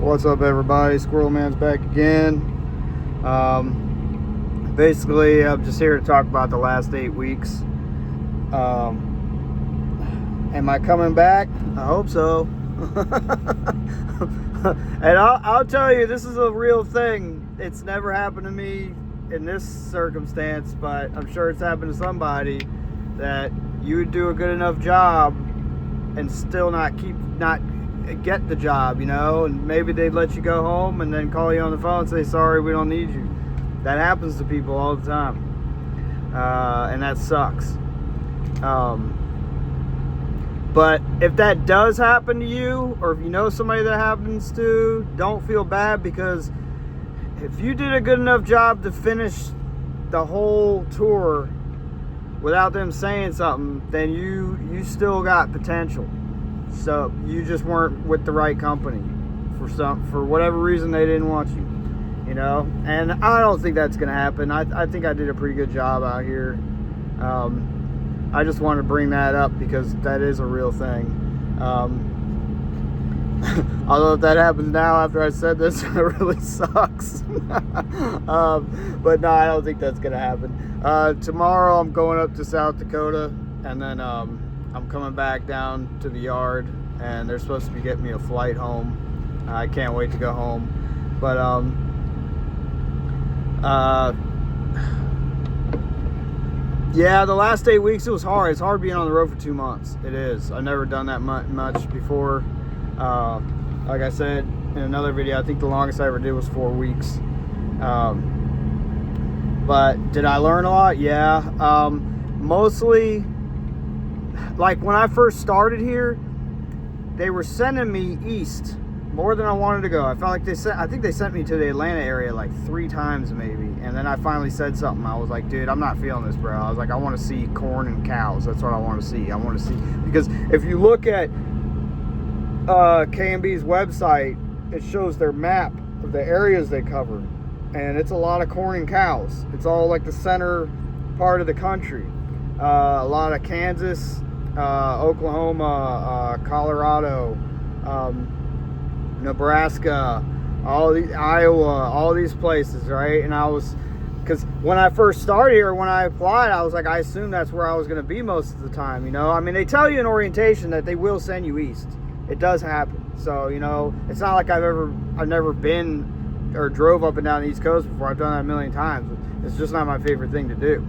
What's up, everybody? Squirrel Man's back again. Basically, I'm just here to talk about the last 8 weeks. Am I coming back? I hope so. And I'll tell you, this is a real thing. It's never happened to me in this circumstance, but I'm sure it's happened to somebody, that you would do a good enough job and still not get the job, and maybe they'd let you go home and then call you on the phone and say, sorry, we don't need you. That happens to people all the time, and that sucks. But if that does happen to you, or if you know somebody that happens to, don't feel bad, because if you did a good enough job to finish the whole tour without them saying something, then you still got potential. So you just weren't with the right company for whatever reason. They didn't want you, and I don't think that's gonna happen. I think I did a pretty good job out here. I just wanted to bring that up because that is a real thing. Although if that happens now after I said this, it really sucks. But no, I don't think that's gonna happen. Tomorrow I'm going up to South Dakota, and then I'm coming back down to the yard, and they're supposed to be getting me a flight home. I can't wait to go home. But yeah, the last 8 weeks it was hard. It's hard being on the road for 2 months. It is. I've never done that much before. Like I said in another video, I think the longest I ever did was 4 weeks. But did I learn a lot? Yeah. Mostly, like when I first started here, they were sending me east more than I wanted to go. I felt like I think they sent me to the Atlanta area like 3 times maybe. And then I finally said something. I was like, dude, I'm not feeling this, bro. I was like, I want to see corn and cows. That's what I want to see. I want to see, because if you look at KMB's website, it shows their map of the areas they cover. And it's a lot of corn and cows. It's all like the center part of the country. A lot of Kansas, Oklahoma, Colorado, Nebraska, Iowa, all these places, right? And because when I first started here, when I applied, I was like, I assumed that's where I was going to be most of the time, I mean, they tell you in orientation that they will send you east. It does happen. So, it's not like I've never been or drove up and down the East Coast before. I've done that a million times. It's just not my favorite thing to do,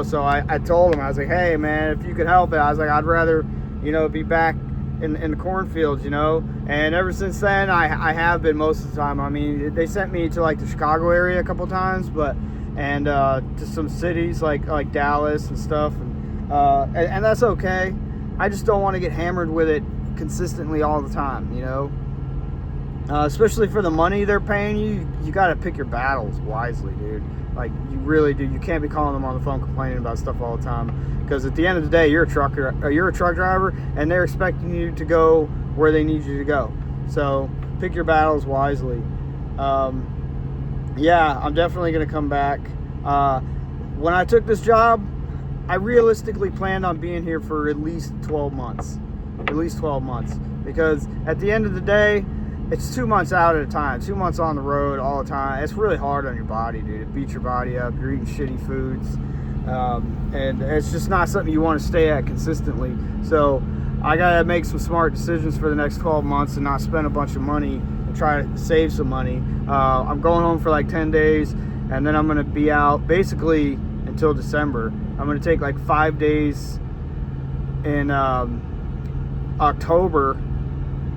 So I told him, I was like, hey, man, if you could help it, I was like, I'd rather, be back in the cornfields, And ever since then, I have been most of the time. I mean, they sent me to like the Chicago area a couple times, and to some cities like Dallas and stuff, and that's okay. I just don't want to get hammered with it consistently all the time, especially for the money they're paying you. You got to pick your battles wisely, dude. Like, you really do. You can't be calling them on the phone complaining about stuff all the time, because at the end of the day, you're a truck driver, and they're expecting you to go where they need you to go. So pick your battles wisely. Yeah, I'm definitely going to come back. When I took this job, I realistically planned on being here for at least 12 months. Because at the end of the day, it's 2 months out at a time, 2 months on the road all the time. It's really hard on your body, dude. It beats your body up. You're eating shitty foods. And it's just not something you want to stay at consistently. So I got to make some smart decisions for the next 12 months and not spend a bunch of money and try to save some money. I'm going home for like 10 days, and then I'm going to be out basically until December. I'm going to take like 5 days in October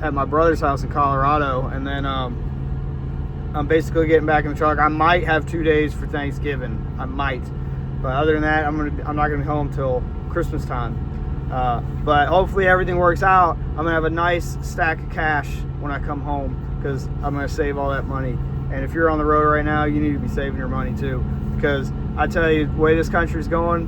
at my brother's house in Colorado, and then I'm basically getting back in the truck. I might have 2 days for Thanksgiving. I might. But other than that, I'm not gonna be home till Christmas time. But hopefully everything works out. I'm gonna have a nice stack of cash when I come home, because I'm gonna save all that money. And if you're on the road right now, you need to be saving your money too, because I tell you, the way this country's going,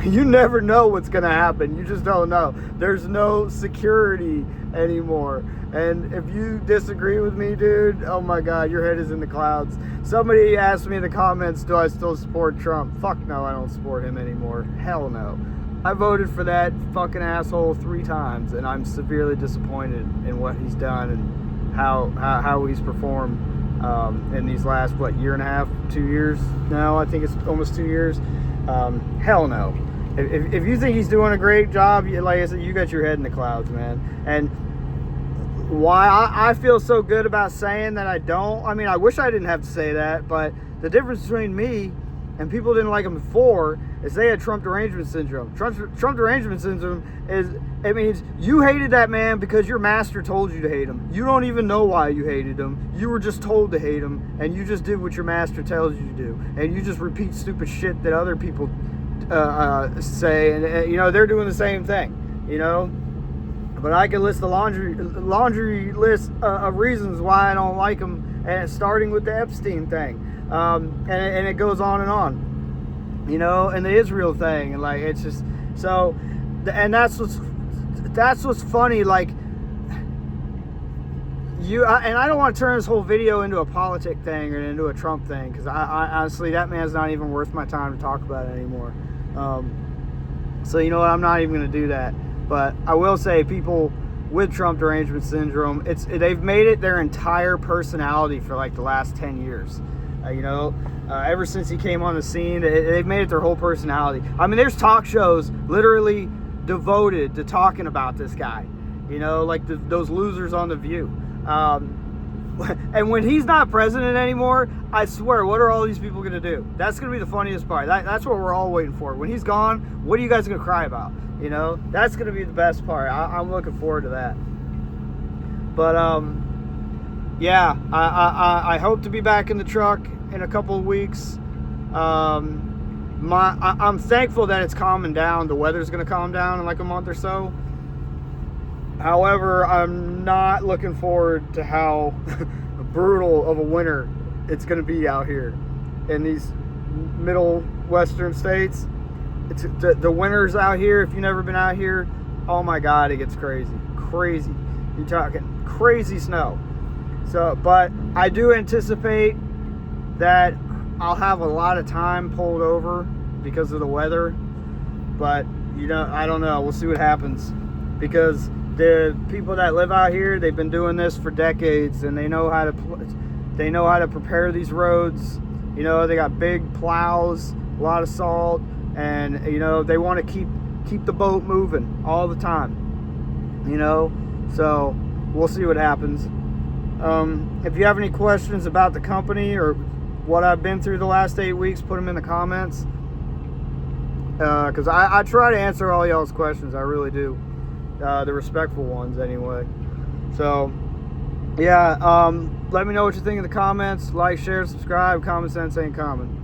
you never know what's gonna happen. You just don't know. There's no security anymore. And if you disagree with me, dude, oh my God, your head is in the clouds. Somebody asked me in the comments, do I still support Trump? Fuck no, I don't support him anymore. Hell no. I voted for that fucking asshole 3 times, and I'm severely disappointed in what he's done. And how he's performed in these last, what, year and a half, 2 years now. I think it's almost 2 years. Hell no. If you think he's doing a great job, like I said, you got your head in the clouds, man. And why I feel so good about saying that I don't, I mean, I wish I didn't have to say that, but the difference between me and people didn't like him before is they had Trump derangement syndrome. Trump derangement syndrome it means you hated that man because your master told you to hate him. You don't even know why you hated him. You were just told to hate him, and you just did what your master tells you to do. And you just repeat stupid shit that other people say, and you know, they're doing the same thing, you know. But I can list the laundry list of reasons why I don't like him, and starting with the Epstein thing, and it goes on, you know, and the Israel thing, and like it's just so, and that's what's funny, like and I don't want to turn this whole video into a politic thing or into a Trump thing, because I honestly, that man's not even worth my time to talk about it anymore. So you know what, I'm not even going to do that. But I will say, people with Trump derangement syndrome, they've made it their entire personality for like the last 10 years. You know, ever since he came on the scene, they've made it their whole personality. I mean, there's talk shows literally devoted to talking about this guy. You know, like those losers on The View. And when he's not president anymore, I swear, what are all these people going to do? That's going to be the funniest part. That's what we're all waiting for. When he's gone, what are you guys going to cry about? You know, that's going to be the best part. I'm looking forward to that. But, yeah, I hope to be back in the truck in a couple of weeks. I'm thankful that it's calming down. The weather's going to calm down in like a month or so. However, I'm not looking forward to how brutal of a winter it's going to be out here in these middle western states. It's the winters out here, if you've never been out here, oh my God, it gets crazy. You're talking crazy snow. So, but I do anticipate that I'll have a lot of time pulled over because of the weather. But, you know, I don't know. We'll see what happens. Because the people that live out here, they've been doing this for decades, and they know how to prepare these roads. You know, they got big plows, a lot of salt, and you know, they want to keep the boat moving all the time. You know, so we'll see what happens. If you have any questions about the company or what I've been through the last 8 weeks, put them in the comments. Because I try to answer all y'all's questions, I really do. The respectful ones anyway. So yeah, let me know what you think in the comments. Like, share, subscribe. Common sense ain't common.